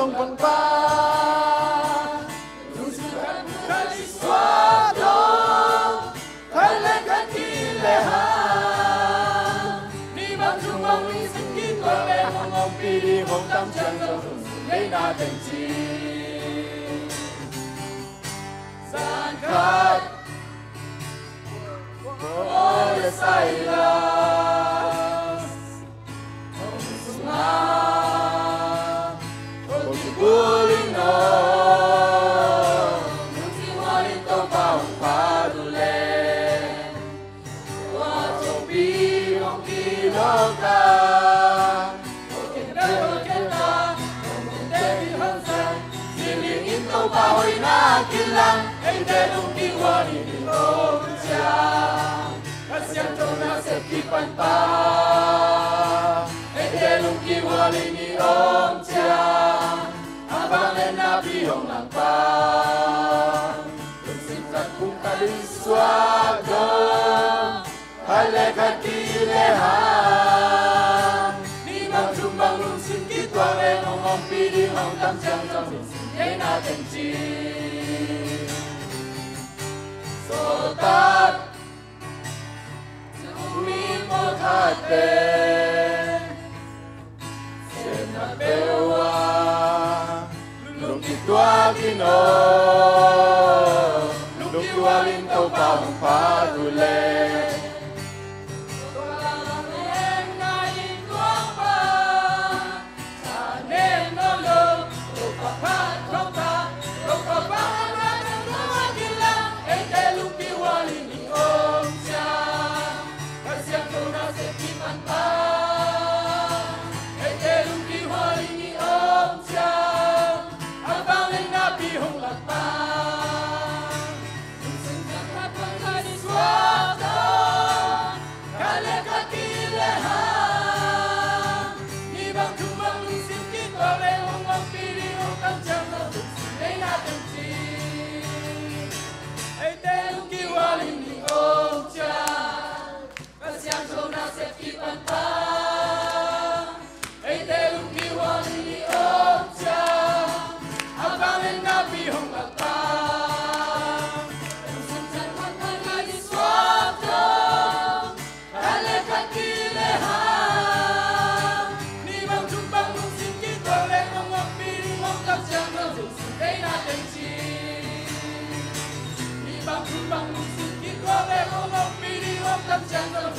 hong pang pa lusukan kali suado kalekan kilehan ni mang chung mong ling sinh kít qua lệ mong ông pi đi mong tâm chân trong lấy na thành chi gian khát ôi say la Buling no, nuti wali to pang padule, wajobi mong kiloka, oketa, omundebi hansan, silingin to pahoy na kilang, ay delong kiwani ni Omcha, kasyang to na sekipan pa, ay delong kiwali ni Omcha. Abang lên na bihong lang pa Lusikat kung kaliswado Halekat kilehan Ni mang chumbang lusin kitwa Remong ang piling ang tamsiyang Samsin yay natin chi Sotat Sumimot hate Senatewa Tua kino, lung kiwalin tau pang padule. Bang bang musik kita lewat mimpi di waktu jangan